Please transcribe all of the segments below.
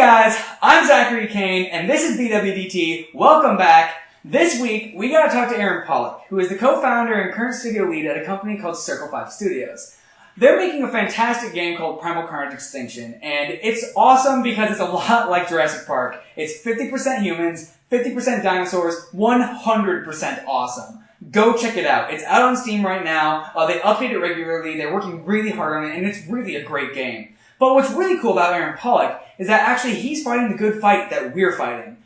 guys, I'm Zachary Kane, and this is BWDT. Welcome back. This week, we got to talk to Aaron Pollack, who is the co-founder and current studio lead at a company called Circle 5 Studios. They're making a fantastic game called Primal Carnage Extinction, and it's awesome because it's a lot like Jurassic Park. It's 50% humans, 50% dinosaurs, 100% awesome. Go check it out. It's out on Steam right now. They update it regularly. They're working really hard on it, and it's really a great game. But what's really cool about Aaron Pollack is that actually he's fighting the good fight that we're fighting.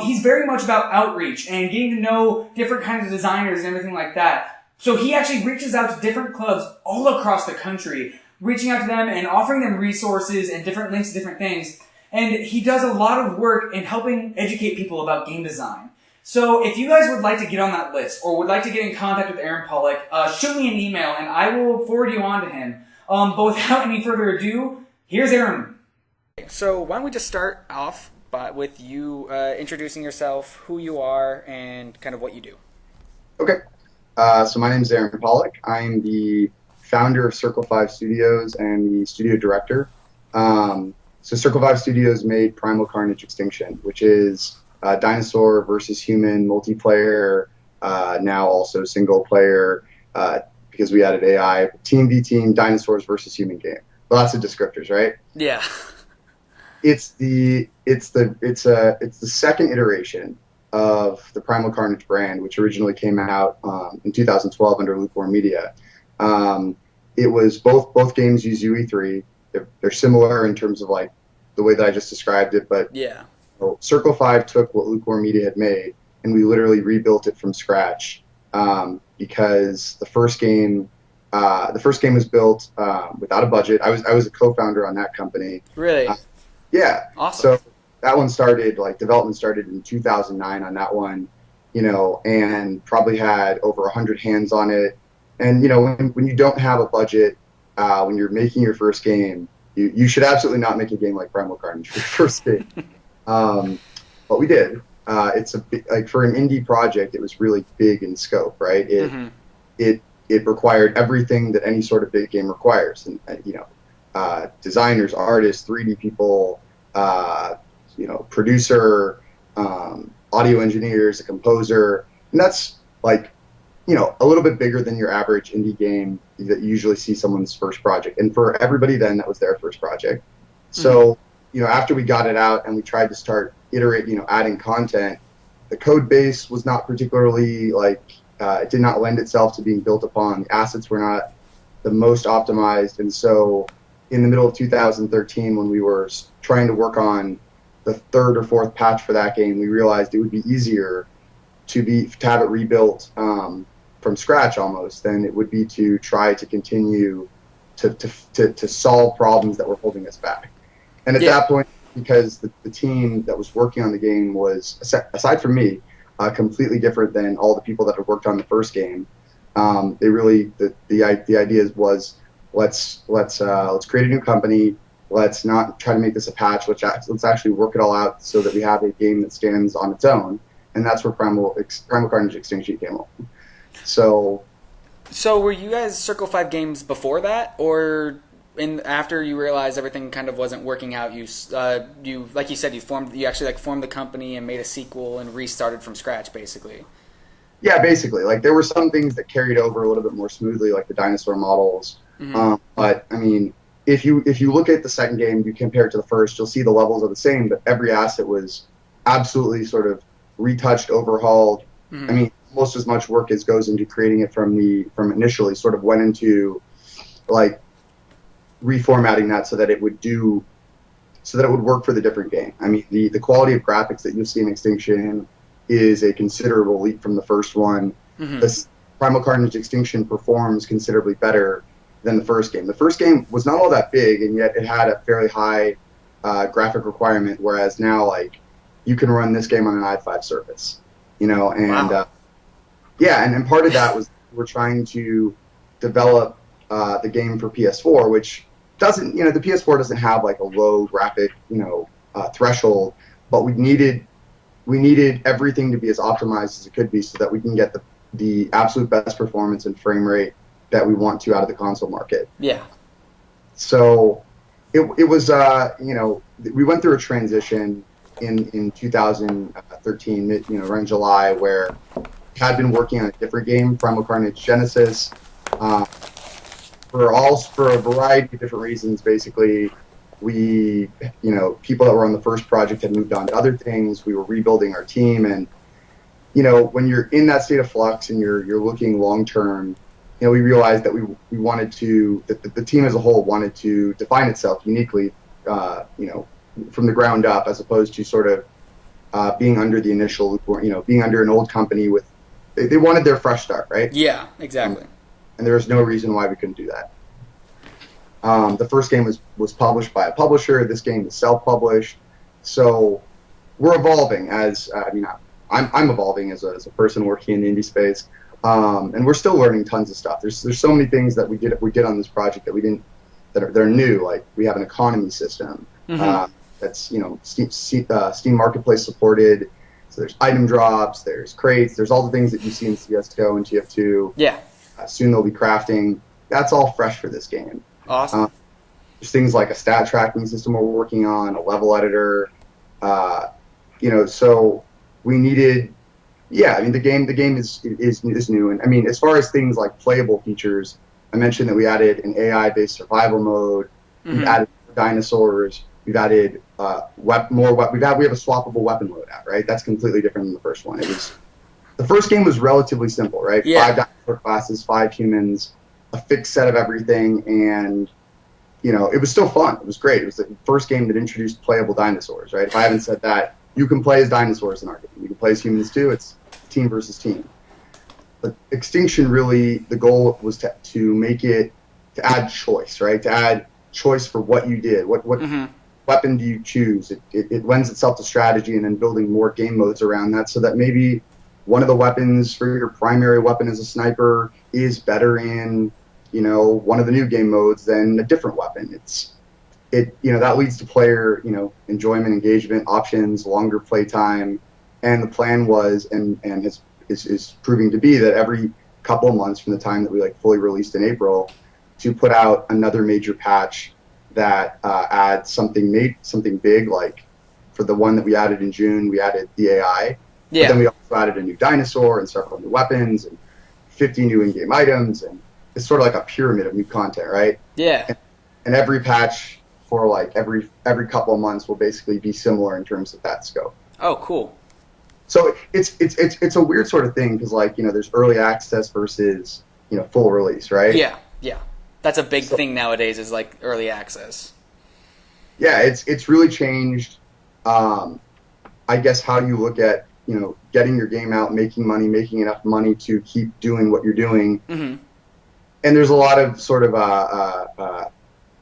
He's very much about outreach and getting to know different kinds of designers and everything like that. So he actually reaches out to different clubs all across the country, reaching out to them and offering them resources and different links to different things. And he does a lot of work in helping educate people about game design. So if you guys would like to get on that list or would like to get in contact with Aaron Pollack, shoot me an email and I will forward you on to him. But without any further ado, here's Aaron. So why don't we just start off with you introducing yourself, who you are, and kind of what you do. Okay. So my name is Aaron Pollack. I'm the founder of Circle 5 Studios and the studio director. So Circle 5 Studios made Primal Carnage Extinction, which is dinosaur versus human multiplayer, now also single player, because we added AI, team v team, dinosaurs versus human game. Lots of descriptors, right? Yeah. It's the second iteration of the Primal Carnage brand, which originally came out in 2012 under Lukewarm Media. It was both games use UE3. They're similar in terms of like the way that I just described it, but yeah. Circle 5 took what Lukewarm Media had made and we literally rebuilt it from scratch because the first game was built without a budget. I was a co-founder on that company. Really? Yeah. Awesome. So that one started, development started in 2009 on that one, and probably had over 100 hands on it. And, when you don't have a budget, when you're making your first game, you should absolutely not make a game like Primal Carnage for your first game. But we did. It's for an indie project, it was really big in scope, right? It required everything that any sort of big game requires, and designers, artists, 3D people, producer, audio engineers, a composer, and that's a little bit bigger than your average indie game that you usually see someone's first project. And for everybody then, that was their first project. So, after we got it out and we tried to start adding content, the code base was not particularly it did not lend itself to being built upon. The assets were not the most optimized. And so in the middle of 2013, when we were trying to work on the third or fourth patch for that game, we realized it would be easier to have it rebuilt from scratch almost than it would be to try to continue to solve problems that were holding us back. And at that point, because the team that was working on the game was, aside from me, completely different than all the people that had worked on the first game. They really the idea was let's create a new company. Let's not try to make this a patch. Let's actually work it all out so that we have a game that stands on its own. And that's where Primal Carnage Extinction came along. So were you guys Circle 5 games before that, or after you realized everything kind of wasn't working out, you like you said, you actually formed the company and made a sequel and restarted from scratch, basically? Yeah, basically. There were some things that carried over a little bit more smoothly, like the dinosaur models. But I mean, if you look at the second game, you compare it to the first, you'll see the levels are the same, but every asset was absolutely sort of retouched, overhauled. I mean, almost as much work as goes into creating it from initially sort of went into reformatting that so that it would work for the different game. I mean, the quality of graphics that you'll see in Extinction is a considerable leap from the first one. This Primal Carnage Extinction performs considerably better than the first game. The first game was not all that big, and yet it had a fairly high graphic requirement, whereas now, you can run this game on an i5 Surface, and wow. And part of that was we're trying to develop the game for PS4, which doesn't, the PS4 doesn't have a low graphic, threshold, but we needed everything to be as optimized as it could be so that we can get the absolute best performance and frame rate that we want to out of the console market. Yeah. So it was we went through a transition in 2013, around July, where we had been working on a different game, Primal Carnage Genesis, for a variety of different reasons. Basically, we people that were on the first project had moved on to other things. We were rebuilding our team, and when you're in that state of flux and you're looking long term, we realized that we wanted to, that the team as a whole wanted to define itself uniquely, from the ground up, as opposed to sort of being under the initial, being under an old company with, they wanted their fresh start, right? Yeah, exactly. And there was no reason why we couldn't do that. The first game was published by a publisher. This game is self-published. So we're evolving I'm evolving as a person working in the indie space. And we're still learning tons of stuff. There's so many things that we did on this project that are new. Like, we have an economy system that's Steam Marketplace supported. So there's item drops, there's crates, there's all the things that you see in CS:GO and TF2. Yeah. Soon they'll be crafting. That's all fresh for this game. Awesome. There's things like a stat tracking system we're working on, a level editor. So we needed. Yeah, I mean, the game is new, and as far as things like playable features, I mentioned that we added an AI-based survival mode. We've added dinosaurs. We've added we have a swappable weapon loadout, right? That's completely different than the first one. The first game was relatively simple, right? Yeah. 5 dinosaur classes, 5 humans, a fixed set of everything, and it was still fun. It was great. It was the first game that introduced playable dinosaurs, right? If I haven't said that, you can play as dinosaurs in our game. You can play as humans too. It's team versus team. But Extinction, really, the goal was to make it, to add choice, right? To add choice for what you did. What weapon do you choose? It lends itself to strategy, and then building more game modes around that, so that maybe one of the weapons for your primary weapon as a sniper is better in, one of the new game modes than a different weapon. That leads to player, enjoyment, engagement, options, longer play time. And the plan was, and is proving to be, that every couple of months from the time that we fully released in April, to put out another major patch that adds something big. Like, for the one that we added in June, we added the AI. Yeah. But then we also added a new dinosaur and several new weapons and 50 new in-game items, and it's sort of like a pyramid of new content, right? Yeah. And every patch for every couple of months will basically be similar in terms of that scope. Oh, cool. So it's a weird sort of thing, because there's early access versus full release, right? Yeah. That's a big thing nowadays, is early access. Yeah, it's really changed. I guess how you look at getting your game out, making money, making enough money to keep doing what you're doing. Mm-hmm. And there's a lot of sort of I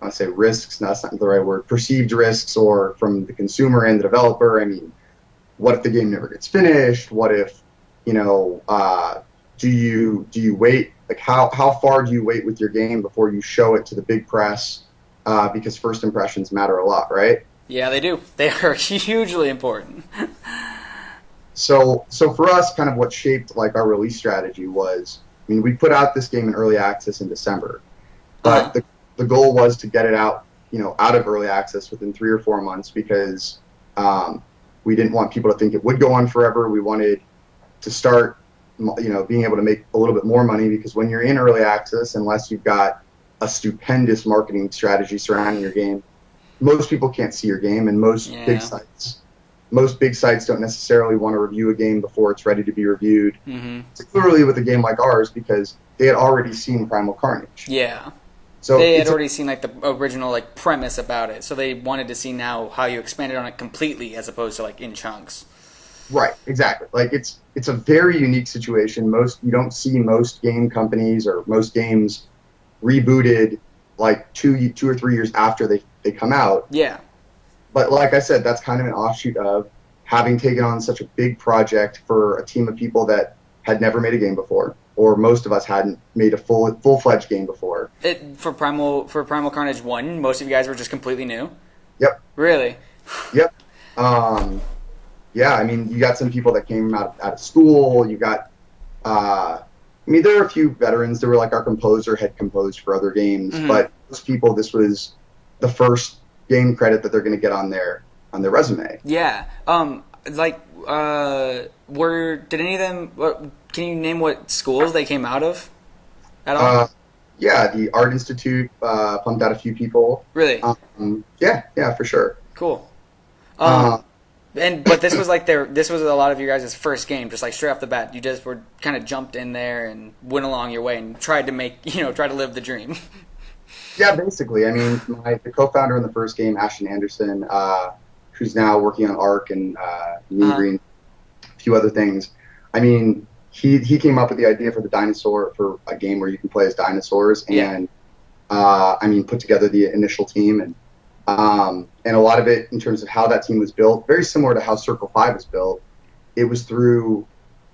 want to say risks. No, that's not the right word. Perceived risks, or from the consumer and the developer. What if the game never gets finished? What if, do you wait? How far do you wait with your game before you show it to the big press? Because first impressions matter a lot, right? Yeah, they do. They are hugely important. So for us, kind of what shaped our release strategy was, we put out this game in early access in December, but the goal was to get it out, out of early access within 3 or 4 months, because we didn't want people to think it would go on forever. We wanted to start, being able to make a little bit more money, because when you're in early access, unless you've got a stupendous marketing strategy surrounding your game, most people can't see your game, and most big sites don't necessarily want to review a game before it's ready to be reviewed. Mm-hmm. Particularly with a game like ours, because they had already seen Primal Carnage. Yeah. So they had already seen the original premise about it, so they wanted to see now how you expanded on it completely, as opposed to in chunks. Right, exactly. It's a very unique situation. You don't see most game companies or most games rebooted 2 or 3 years after they come out. Yeah. But like I said, that's kind of an offshoot of having taken on such a big project for a team of people that had never made a game before, or most of us hadn't made a full-fledged game before. For Primal Carnage 1, most of you guys were just completely new? Yep. Really? Yep. Yeah, you got some people that came out of school. You got, there were a few veterans. There were our composer had composed for other games, but most people, this was the first game credit that they're going to get on their resume. Yeah. Did any of them? Can you name what schools they came out of? At all? Yeah, the Art Institute pumped out a few people. Really? Yeah, for sure. Cool. But this was this was a lot of you guys' first game, just like straight off the bat. You just were kind of jumped in there and went along your way and tried to live the dream. Yeah, basically. I mean, the co-founder in the first game, Ashton Anderson, who's now working on Ark and Mean Green, a few other things. I mean, he came up with the idea for for a game where you can play as dinosaurs, and put together the initial team, and a lot of it in terms of how that team was built, very similar to how Circle 5 was built. It was through,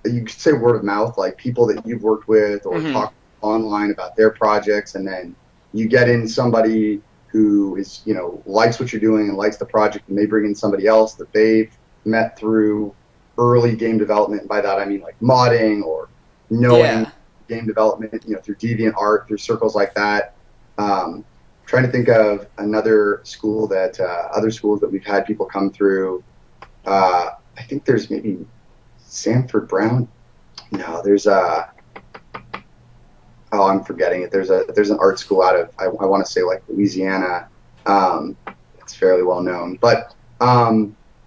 you could say, word of mouth, like people that you've worked with or talk online about their projects, and then you get in somebody who is, likes what you're doing and likes the project, and they bring in somebody else that they've met through early game development. By that I mean like modding or knowing game development, through DeviantArt, through circles like that. Trying to think of another school other schools that we've had people come through. I think there's maybe Sanford Brown. No, there's I'm forgetting it. There's an art school out of I want to say like Louisiana. It's fairly well known, but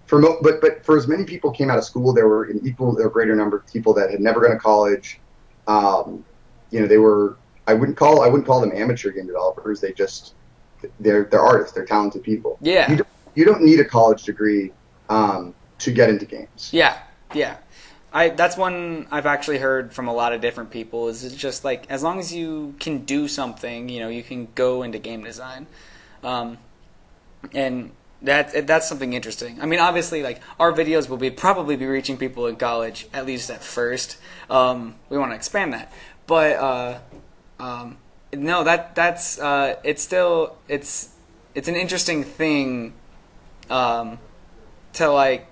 for as many people came out of school, there were an equal or greater number of people that had never gone to college. They were, I wouldn't call them amateur game developers. They're artists. They're talented people. Yeah. You don't need a college degree to get into games. Yeah. That's one I've actually heard from a lot of different people. Is it's just like, as long as you can do something, you can go into game design, and that's something interesting. I mean, obviously, like, our videos will probably be reaching people in college, at least at first. We want to expand that, but no, that's it's an interesting thing to like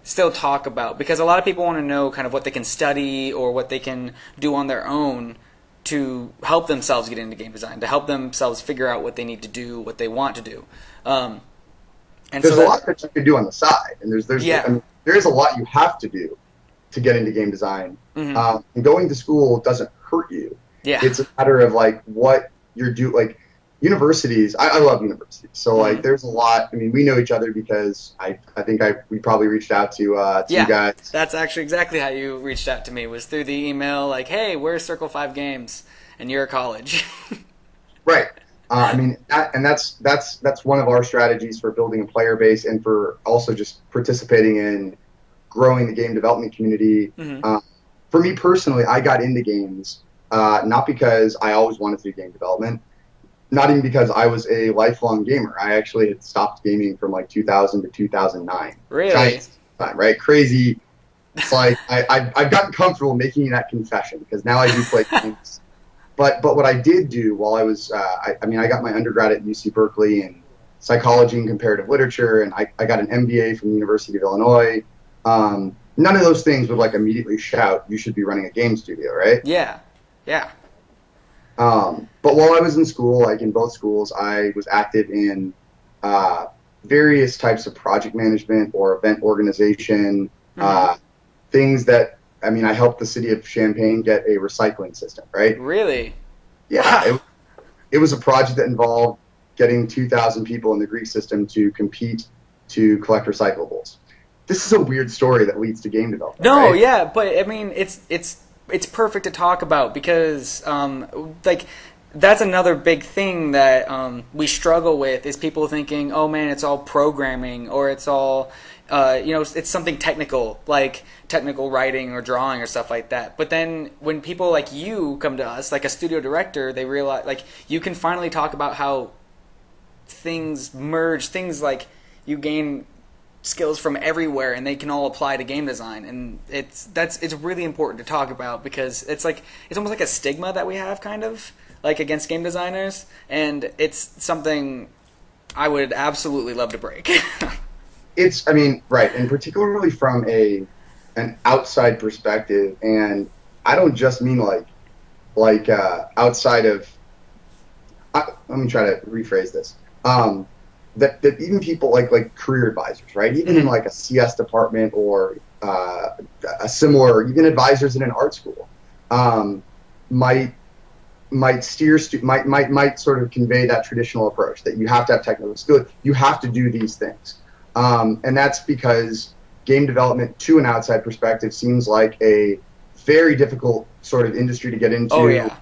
still talk about, because a lot of people want to know kind of what they can study or what they can do on their own to help themselves get into game design, to help themselves figure out what they need to do, what they want to do. And there's a lot that you can do on the side, and there's a lot you have to do to get into game design. And going to school doesn't hurt you. Yeah. It's a matter of like what you're doing. Like universities, I love universities. So like there's a lot. I mean, we know each other because I think we probably reached out to you guys. That's actually exactly how you reached out to me, was through the email like, hey, where's Circle 5 Games? And you're a college. Right. That's one of our strategies for building a player base and for also just participating in growing the game development community. For me personally, I got into games not because I always wanted to do game development, not even because I was a lifelong gamer. I actually had stopped gaming from like 2000 to 2009. Really? Time, right? Crazy. It's like I've gotten comfortable making that confession because now I do play games. But what I did do while I was, I got my undergrad at UC Berkeley in psychology and comparative literature, and I got an MBA from the University of Illinois. None of those things would like immediately shout, you should be running a game studio, right? Yeah. But while I was in school, like in both schools, I was active in various types of project management or event organization, things that, I helped the city of Champaign get a recycling system, right? Really? Yeah. It was a project that involved getting 2,000 people in the Greek system to compete to collect recyclables. This is a weird story that leads to game development. No, right? Yeah, but I mean, it's perfect to talk about because, like, that's another big thing that we struggle with is people thinking, oh man, it's all programming or it's all, it's something technical, like technical writing or drawing or stuff like that. But then when people like you come to us, like a studio director, they realize, like, you can finally talk about how things merge, things like you gain skills from everywhere and they can all apply to game design, and it's really important to talk about because it's almost like a stigma that we have kind of like against game designers, and it's something I would absolutely love to break. Right, and particularly from an outside perspective, and I don't just mean outside of let me try to rephrase this. that even people like career advisors, right? Even in like a CS department or a similar, even advisors in an art school, might might sort of convey that traditional approach that you have to have technical skill, you have to do these things, and that's because game development, to an outside perspective, seems like a very difficult sort of industry to get into. Oh yeah.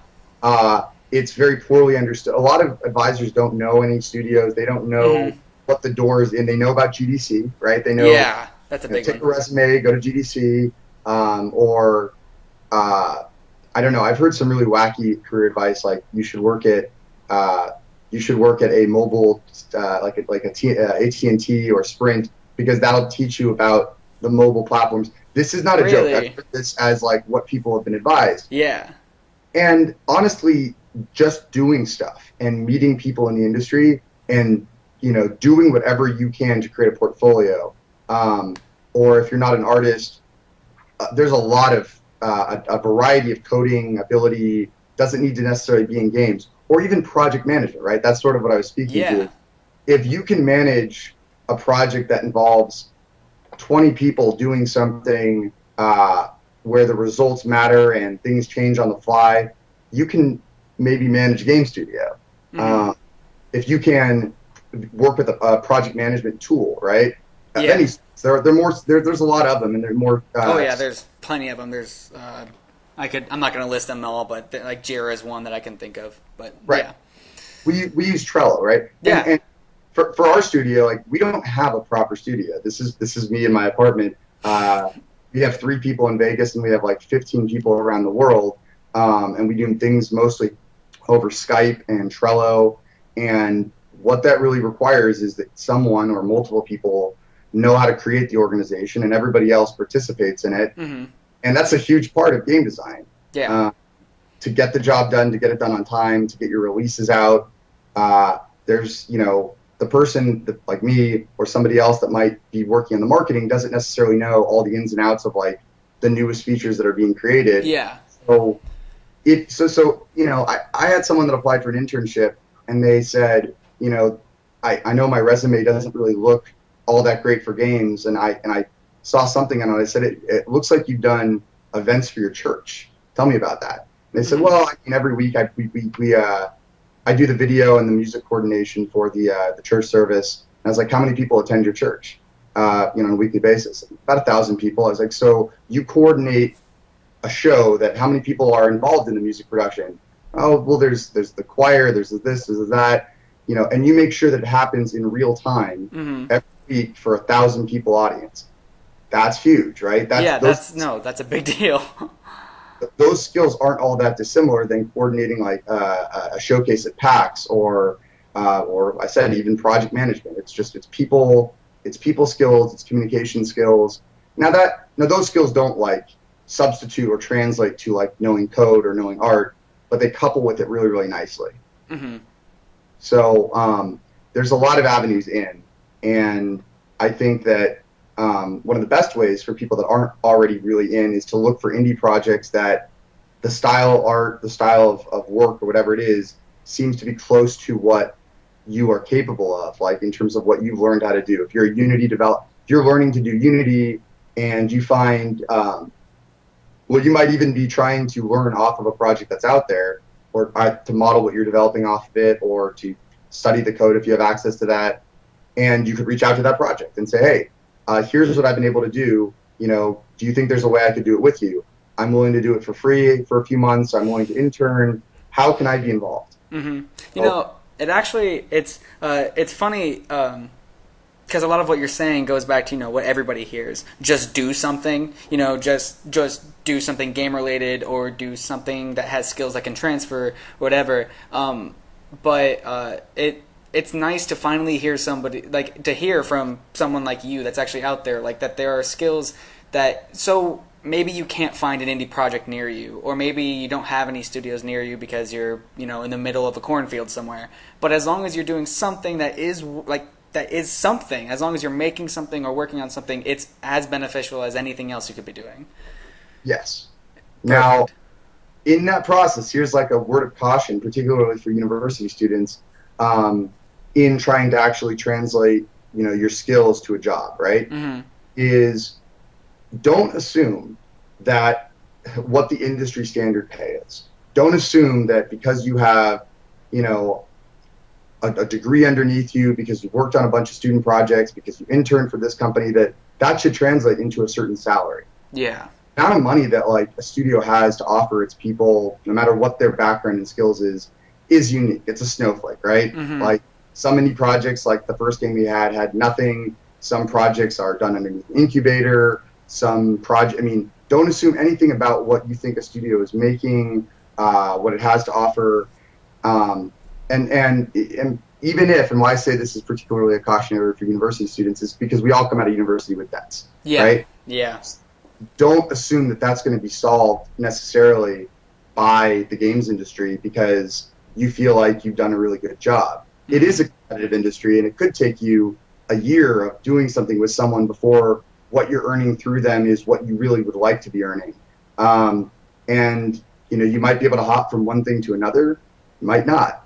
It's very poorly understood. A lot of advisors don't know any studios. They don't know what the door is in. They know about GDC, right? They know. Yeah, that's a big take one. a resume, go to GDC, or I don't know. I've heard some really wacky career advice, like you should work at a mobile like AT&T or Sprint, because that'll teach you about the mobile platforms. This is not a joke. I've heard this as like what people have been advised. Yeah. And honestly, just doing stuff and meeting people in the industry and, doing whatever you can to create a portfolio. Or if you're not an artist, there's a lot of a variety of coding ability. Doesn't need to necessarily be in games, or even project management, right? That's sort of what I was speaking to. If you can manage a project that involves 20 people doing something where the results matter and things change on the fly, you can maybe manage a game studio. If you can work with a project management tool, right? Yeah. There's a lot of them, and they're more. There's plenty of them. There's I'm not going to list them all, but like Jira is one that I can think of. But right. Yeah. We use Trello, right? Yeah. And for our studio, like, we don't have a proper studio. This is me in my apartment. We have 3 people in Vegas, and we have like 15 people around the world, and we do things mostly over Skype and Trello. And what that really requires is that someone or multiple people know how to create the organization, and everybody else participates in it. And that's a huge part of game design. Yeah. To get the job done, to get it done on time, to get your releases out. There's, the person that, like me or somebody else that might be working in the marketing, doesn't necessarily know all the ins and outs of like the newest features that are being created. Yeah. So I had someone that applied for an internship, and they said, I know my resume doesn't really look all that great for games, and I saw something on it. I said, it looks like you've done events for your church. Tell me about that. And they said, well, every week I do the video and the music coordination for the church service. And I was like, how many people attend your church, on a weekly basis? About 1,000 people. I was like, so you coordinate a show that how many people are involved in the music production? Oh, well, there's the choir, there's this, there's that, and you make sure that it happens in real time every week for 1,000 people audience. That's huge, right? That's a big deal. Those skills aren't all that dissimilar than coordinating like a showcase at PAX or I said even project management. It's people skills, it's communication skills. Now those skills don't like substitute or translate to like knowing code or knowing art, but they couple with it really, really nicely. So there's a lot of avenues in, and I think that one of the best ways for people that aren't already really in is to look for indie projects that the style of art, the style of work, or whatever it is, seems to be close to what you are capable of, like in terms of what you've learned how to do. If you're a Unity if you're learning to do Unity, and you find, you might even be trying to learn off of a project that's out there, or to model what you're developing off of it, or to study the code if you have access to that, and you could reach out to that project and say, hey, here's what I've been able to do. Do you think there's a way I could do it with you? I'm willing to do it for free for a few months. I'm willing to intern. How can I be involved? It's funny because a lot of what you're saying goes back to what everybody hears. Just do something. Just do something game related, or do something that has skills that can transfer, or whatever. But it's nice to finally hear hear from someone like you that's actually out there, like that there are skills that, so maybe you can't find an indie project near you, or maybe you don't have any studios near you because you're, in the middle of a cornfield somewhere. But as long as you're doing something that is something, as long as you're making something or working on something, it's as beneficial as anything else you could be doing. Yes. Perfect. Now, in that process, here's like a word of caution, particularly for university students. in trying to actually translate, your skills to a job, right? Mm-hmm. Is don't assume that what the industry standard pay is. Don't assume that because you have, a degree underneath you, because you've worked on a bunch of student projects, because you interned for this company, that should translate into a certain salary. Yeah. The amount of money that like a studio has to offer its people, no matter what their background and skills is unique. It's a snowflake, right? Mm-hmm. Like some indie projects, like the first game we had nothing. Some projects are done underneath an incubator. Don't assume anything about what you think a studio is making, what it has to offer. And even if, and why I say this is particularly a cautionary for university students, is because we all come out of university with debts, right? Yeah. Don't assume that that's going to be solved necessarily by the games industry because you feel like you've done a really good job. Mm-hmm. It is a competitive industry, and it could take you a year of doing something with someone before what you're earning through them is what you really would like to be earning. And you might be able to hop from one thing to another, you might not.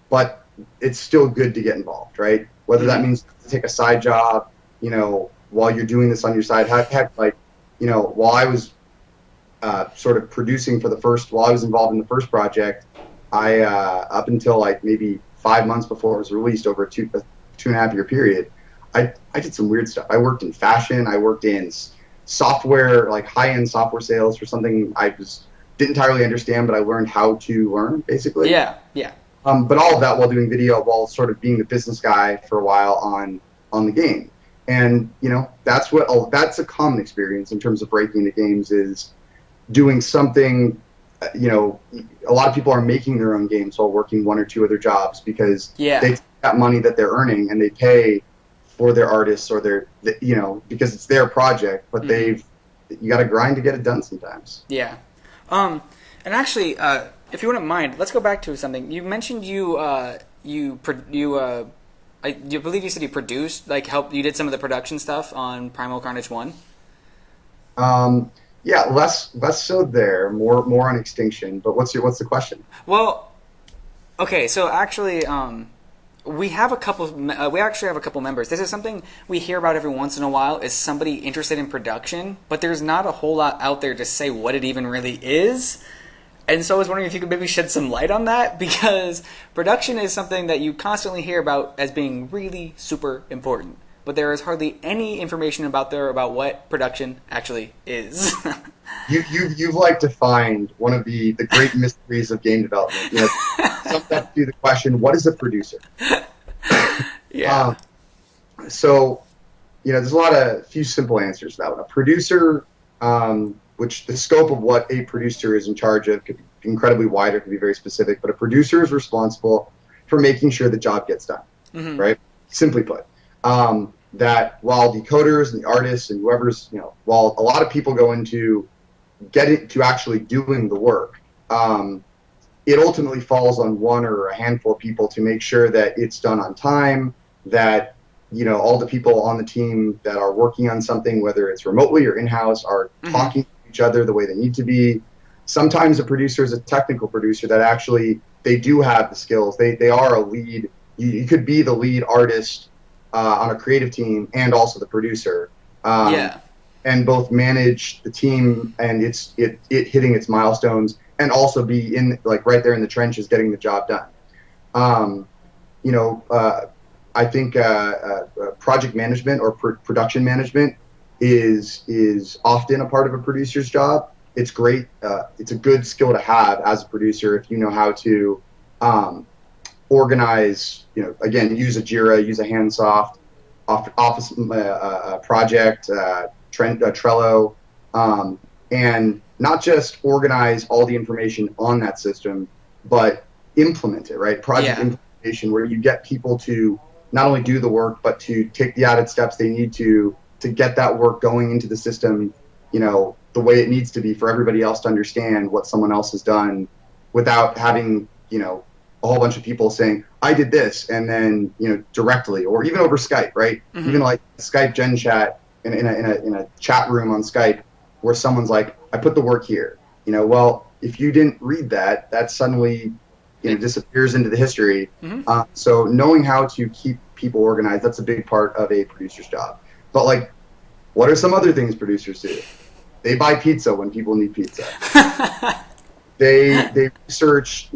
But it's still good to get involved, right? Whether that means to take a side job, while you're doing this on your side. Heck, while I was sort of producing while I was involved in the first project, I up until like maybe 5 months before it was released, over a 2.5 year period, I did some weird stuff. I worked in fashion. I worked in software, like high-end software sales for something didn't entirely understand, but I learned how to learn, basically. Yeah. But all of that while doing video, while sort of being the business guy for a while on the game. And, that's a common experience in terms of breaking into games, is doing something, a lot of people are making their own games while working one or two other jobs because they take that money that they're earning and they pay for their artists or because it's their project, but you got to grind to get it done sometimes. Yeah. And actually, if you wouldn't mind, let's go back to something. You mentioned I believe you said you produced, you did some of the production stuff on Primal Carnage 1? Yeah, less so there, more on Extinction, but what's the question? Well, okay, so actually, we actually have a couple members. This is something we hear about every once in a while, is somebody interested in production, but there's not a whole lot out there to say what it even really is. And so I was wondering if you could maybe shed some light on that, because production is something that you constantly hear about as being really super important. But there is hardly any information about what production actually is. You've defined one of the great mysteries of game development. Sometimes do the question, what is a producer? Yeah. So, there's a few simple answers to that one. A producer, which the scope of what a producer is in charge of could be incredibly wide or could be very specific, but a producer is responsible for making sure the job gets done, right? Simply put. That while decoders and the artists and whoever's, while a lot of people go into getting to actually doing the work, it ultimately falls on one or a handful of people to make sure that it's done on time, that, all the people on the team that are working on something, whether it's remotely or in-house, are talking to each other the way they need to be. Sometimes a producer is a technical producer that actually, they do have the skills. They are a lead. You could be the lead artist on a creative team and also the producer, and both manage the team and it hitting its milestones, and also be right there in the trenches getting the job done. I think project management or production management is often a part of a producer's job. It's great. It's a good skill to have as a producer if you know how to organize, again, use a Jira, use a Handsoft, Office project, Trello, and not just organize all the information on that system, but implement it, right? Project implementation, where you get people to not only do the work, but to take the added steps they need to get that work going into the system, the way it needs to be for everybody else to understand what someone else has done, without having, a whole bunch of people saying, I did this, and then, directly, or even over Skype, right? Even like Skype Gen Chat in a chat room on Skype, where someone's like, I put the work here. Well, if you didn't read that, that's suddenly disappears into the history. Mm-hmm. So knowing how to keep people organized, that's a big part of a producer's job. But like, what are some other things producers do? They buy pizza when people need pizza. They research,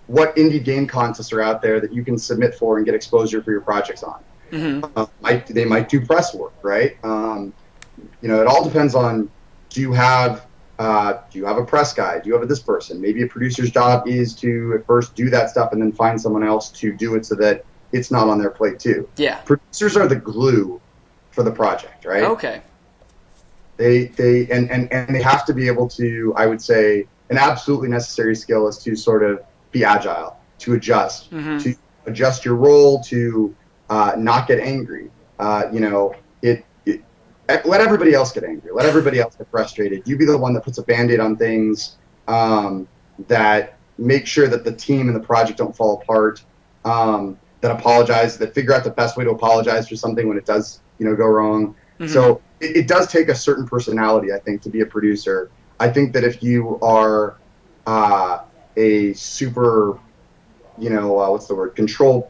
what indie game contests are out there that you can submit for and get exposure for your projects on. Mm-hmm. They might do press work, right? It all depends on, do you have a press guy? Do you have this person? Maybe a producer's job is to at first do that stuff and then find someone else to do it so that it's not on their plate too. Yeah. Producers are the glue for the project, right? Okay. They have to be able to, I would say, an absolutely necessary skill is to sort of be agile, to adjust, to adjust your role, to not get angry. Let everybody else get angry. Let everybody else get frustrated. You be the one that puts a Band-Aid on things, that make sure that the team and the project don't fall apart, that apologize, that figure out the best way to apologize for something when it does, go wrong. Mm-hmm. So it does take a certain personality, I think, to be a producer. I think that if you are a super, control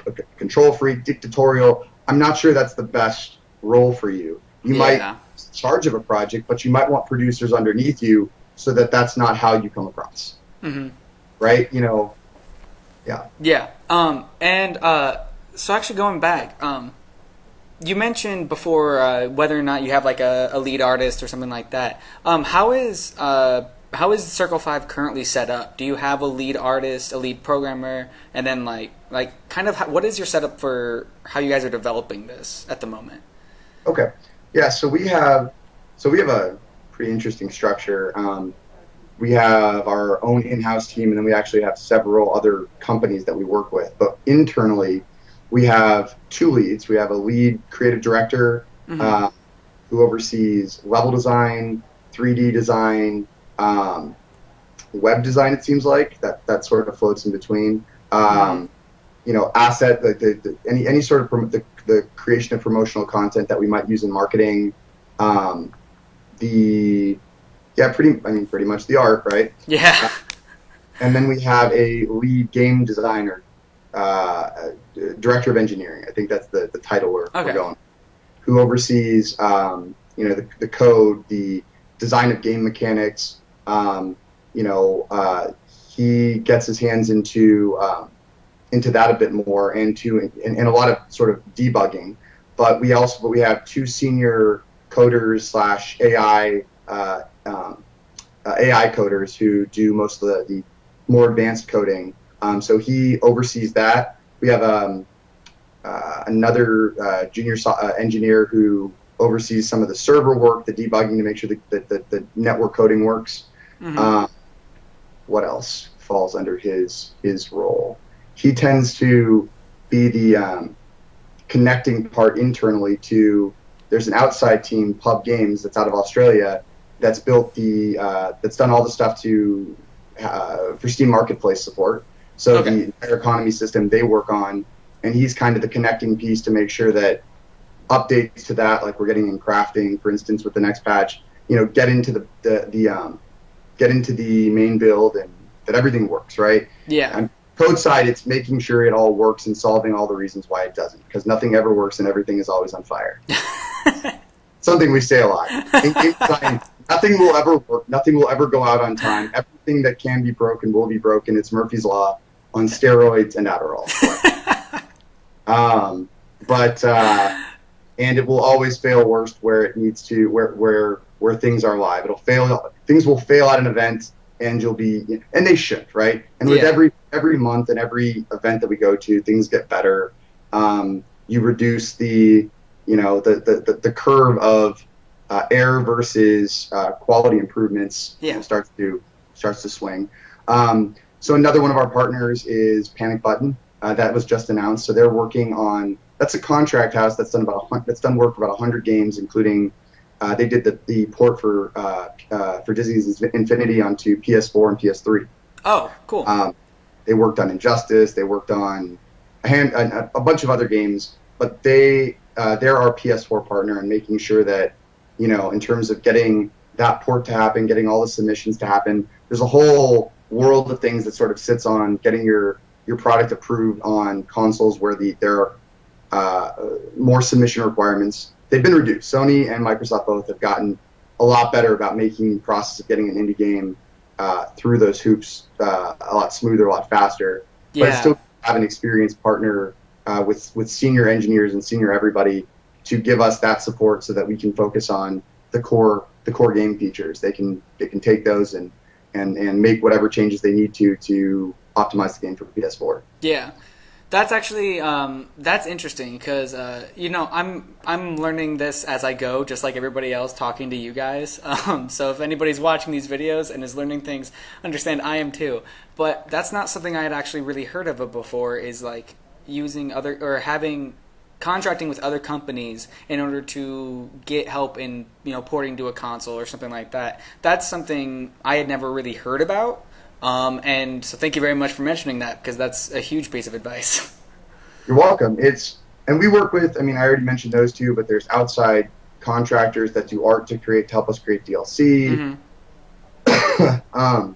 freak, dictatorial, I'm not sure that's the best role for you. You might be in charge of a project, but you might want producers underneath you so that that's not how you come across. Mm-hmm. Right? Yeah. Yeah. So actually going back, you mentioned before whether or not you have like a lead artist or something like that. How is Circle 5 currently set up? Do you have a lead artist, a lead programmer, and then what is your setup for how you guys are developing this at the moment? Okay. Yeah, so we have a pretty interesting structure. We have our own in-house team, and then we actually have several other companies that we work with. But internally, we have two leads. We have a lead creative director who oversees level design, 3D design, web design. It seems like that sort of floats in between. Asset, any sort of the creation of promotional content that we might use in marketing. Pretty much the art, right? Yeah. And then we have a lead game designer, director of engineering. I think that's the title we're going. Who oversees, the code, the design of game mechanics. He gets his hands into that a bit more, and a lot of sort of debugging. But we have two senior coders / AI coders who do most of the more advanced coding. So he oversees that. We have another junior engineer who oversees some of the server work, the debugging to make sure that the network coding works. Mm-hmm. What else falls under his role? He tends to be the connecting part internally to. There's an outside team, Pub Games, that's out of Australia, that's built that's done all the stuff for Steam Marketplace support. So the entire economy system they work on, and he's kind of the connecting piece to make sure that updates to that, like we're getting in crafting, for instance, with the next patch, get into the main build and that everything works, right? Yeah. And code side, it's making sure it all works and solving all the reasons why it doesn't, because nothing ever works and everything is always on fire. Something we say a lot. In game design, nothing will ever work. Nothing will ever go out on time. Everything that can be broken will be broken. It's Murphy's Law on steroids and Adderall. And it will always fail worst where it needs to, where things are live. Things will fail at an event, and and they should, right? And with every month and every event that we go to, things get better. You reduce the curve of error versus quality improvements. Starts to swing. So another one of our partners is Panic Button. That was just announced. So they're working on. That's a contract house that's done work for about 100 games, including they did the port for Disney's Infinity onto PS4 and PS3. Oh, cool. They worked on Injustice. They worked on a bunch of other games, but they're our PS4 partner and making sure that in terms of getting that port to happen, getting all the submissions to happen. There's a whole world of things that sort of sits on getting your product approved on consoles where there are more submission requirements. They've been reduced. Sony and Microsoft both have gotten a lot better about making the process of getting an indie game through those hoops a lot smoother, a lot faster. Yeah. But still have an experienced partner with senior engineers and senior everybody to give us that support so that we can focus on the core game features. They can take those and make whatever changes they need to optimize the game for PS4. Yeah. That's actually that's interesting because I'm learning this as I go, just like everybody else talking to you guys. So if anybody's watching these videos and is learning things, understand I am too. But that's not something I had actually really heard of before. Is like using contracting with other companies in order to get help in porting to a console or something like that. That's something I had never really heard about. And so thank you very much for mentioning that because that's a huge piece of advice. You're welcome. And we work with, I already mentioned those two, but there's outside contractors that do art to help us create DLC. Mm-hmm.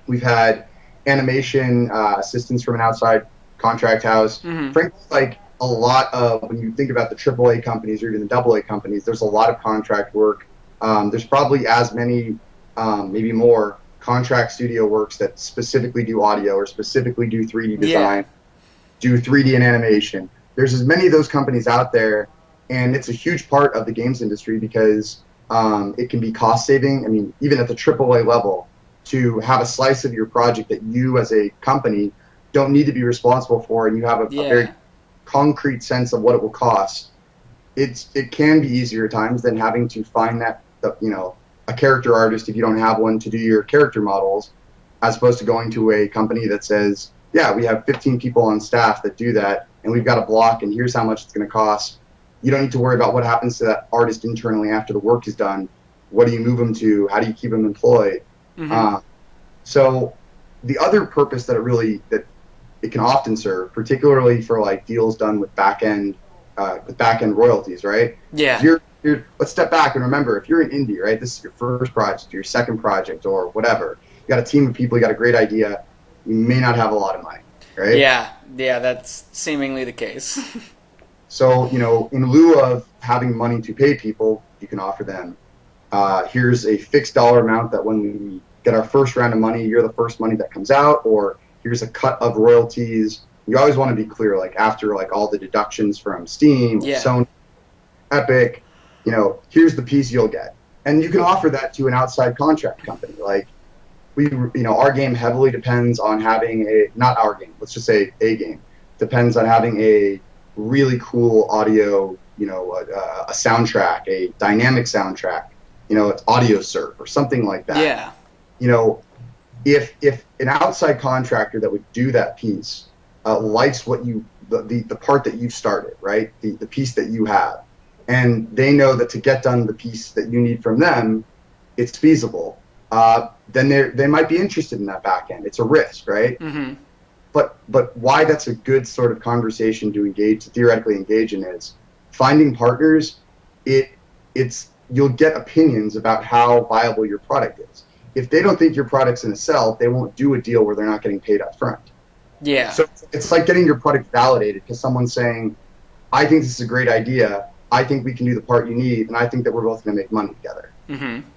We've had animation assistance from an outside contract house. Mm-hmm. Frankly, like a lot of, when you think about the AAA companies or even the AA companies, there's a lot of contract work. There's probably as many, maybe more, contract studio works that specifically do audio or specifically do 3D design, do 3D and animation. There's as many of those companies out there, and it's a huge part of the games industry because it can be cost saving. Even at the AAA level, to have a slice of your project that you as a company don't need to be responsible for, and you have a very concrete sense of what it will cost. It can be easier at times than having to find a character artist if you don't have one to do your character models, as opposed to going to a company that says, yeah, we have 15 people on staff that do that, and we've got a block, and here's how much it's going to cost. You don't need to worry about what happens to that artist internally after the work is done. What do you move them to? How do you keep them employed? Mm-hmm. So the other purpose that it can often serve, particularly for like deals done with back-end royalties, right? Yeah. Let's step back and remember, if you're an indie, right, this is your first project, your second project, or whatever, you got a team of people, you got a great idea, you may not have a lot of money, right? Yeah, that's seemingly the case. So, in lieu of having money to pay people, you can offer them, here's a fixed dollar amount that when we get our first round of money, you're the first money that comes out, or here's a cut of royalties. You always want to be clear, like after like all the deductions from Steam, Sony, Epic, here's the piece you'll get. And you can offer that to an outside contract company. Like our game heavily depends on having not our game, let's just say a game, depends on having a really cool audio, a soundtrack, a dynamic soundtrack, it's audio surf or something like that. Yeah. If an outside contractor that would do that piece likes the part that you've started, right? The piece that you have, and they know that to get done the piece that you need from them, it's feasible, then they might be interested in that back end. It's a risk, right? Mm-hmm. But why that's a good sort of conversation to theoretically engage in is finding partners. You'll get opinions about how viable your product is. If they don't think your product's going to sell, they won't do a deal where they're not getting paid up front. Yeah. So it's like getting your product validated because someone's saying, I think this is a great idea. I think we can do the part you need, and I think that we're both going to make money together. Mm-hmm.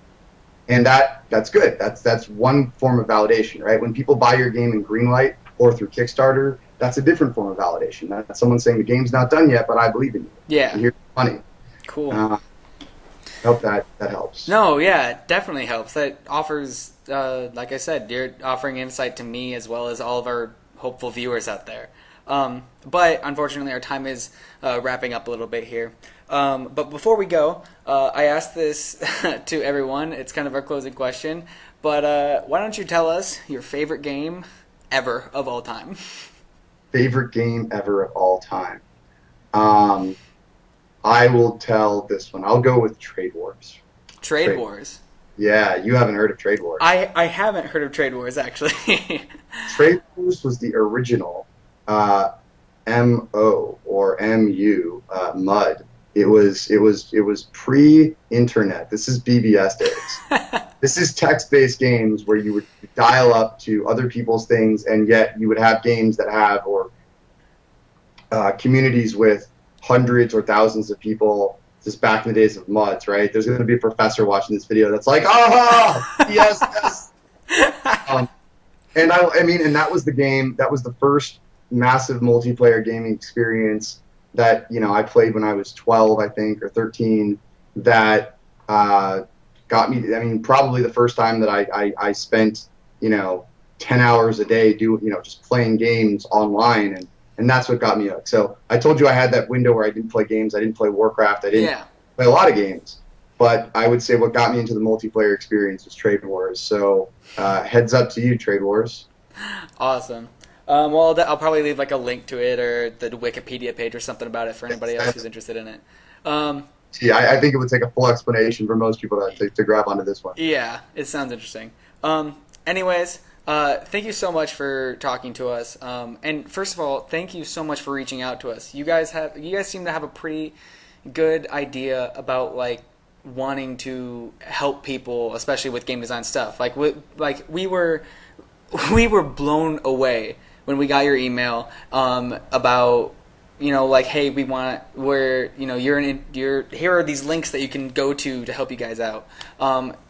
And that's good. That's one form of validation, right? When people buy your game in Greenlight or through Kickstarter, that's a different form of validation. That's someone saying the game's not done yet, but I believe in you. Yeah. And here's the money. Cool. I hope that helps. No, yeah, it definitely helps. That offers, like I said, you're offering insight to me as well as all of our hopeful viewers out there. But unfortunately, our time is wrapping up a little bit here. But before we go, I asked this to everyone. It's kind of our closing question. But why don't you tell us your favorite game ever of all time? Favorite game ever of all time. I will tell this one. I'll go with Trade Wars. Trade Wars? Yeah, you haven't heard of Trade Wars. I haven't heard of Trade Wars, actually. Trade Wars was the original MO or MU MUD. It was pre-internet. This is BBS days. This is text-based games where you would dial up to other people's things, and yet you would have games that have, or communities with hundreds or thousands of people. Just back in the days of MUDs, right? There's going to be a professor watching this video that's like, "Ah, yes, yes." And I mean, and that was the game. That was the first massive multiplayer gaming experience that I played when I was 12, I think, or 13. That got me. I mean, probably the first time that I spent 10 hours a day just playing games online, and that's what got me hooked. So I told you I had that window where I didn't play games. I didn't play Warcraft. I didn't play a lot of games. But I would say what got me into the multiplayer experience was Trade Wars. So heads up to you, Trade Wars. Awesome. Well, I'll probably leave like a link to it or the Wikipedia page or something about it for anybody else who's interested in it. Yeah, I think it would take a full explanation for most people to grab onto this one. Yeah, it sounds interesting. Anyways, thank you so much for talking to us. And first of all, thank you so much for reaching out to us. You guys seem to have a pretty good idea about like wanting to help people, especially with game design stuff. We were blown away when we got your email about hey, here are these links that you can go to help you guys out.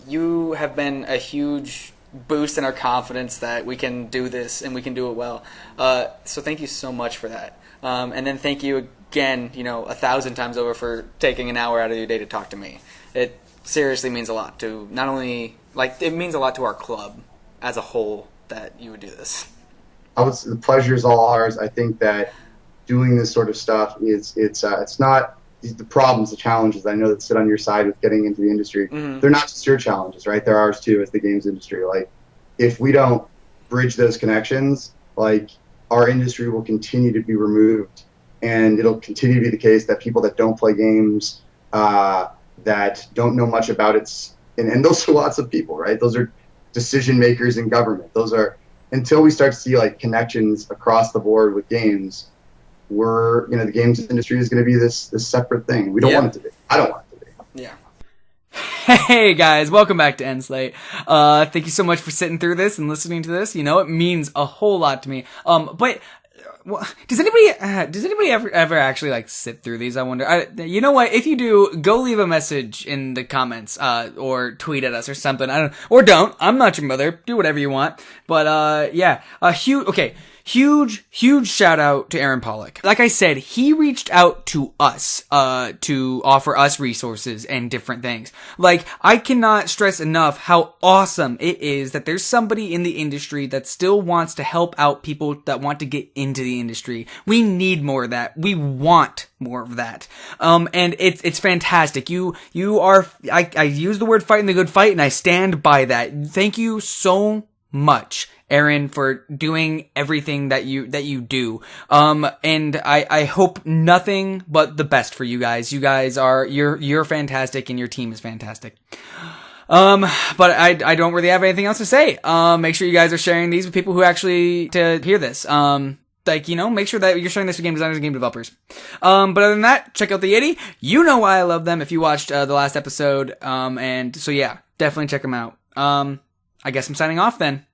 You have been a huge boost in our confidence that we can do this and we can do it well. So thank you so much for that. And then thank you again, 1,000 times over for taking an hour out of your day to talk to me. It seriously means a lot to not only it means a lot to our club as a whole that you would do this. The pleasure is all ours. I think that doing this sort of stuff it's not the problems, the challenges I know that sit on your side with getting into the industry. Mm-hmm. They're not just your challenges, right? They're ours too as the games industry. Like, if we don't bridge those connections, like, our industry will continue to be removed, and it'll continue to be the case that people that don't play games, that don't know much about it, and those are lots of people, right? Those are decision makers in government. Those are, until we start to see like connections across the board with games, the games industry is going to be this separate thing. We don't want it to be. I don't want it to be. Yeah. Hey guys, welcome back to Endslate. Thank you so much for sitting through this and listening to this. It means a whole lot to me. But does anybody ever actually like sit through these? I wonder. You know what? If you do, go leave a message in the comments, or tweet at us or something. Or don't. I'm not your mother. Do whatever you want. But huge shout out to Aaron Pollack. Like I said, he reached out to us, to offer us resources and different things. Like, I cannot stress enough how awesome it is that there's somebody in the industry that still wants to help out people that want to get into the industry. We need more of that. We want more of that. And it's fantastic. I use the word fighting the good fight, and I stand by that. Thank you so much, Aaron, for doing everything that you do. And I hope nothing but the best for you guys. You guys you're fantastic, and your team is fantastic. But I don't really have anything else to say. Make sure you guys are sharing these with people who actually to hear this. Make sure that you're sharing this with game designers and game developers. But other than that, check out the Yeti. You know why I love them if you watched the last episode. And so yeah, definitely check them out. I guess I'm signing off then.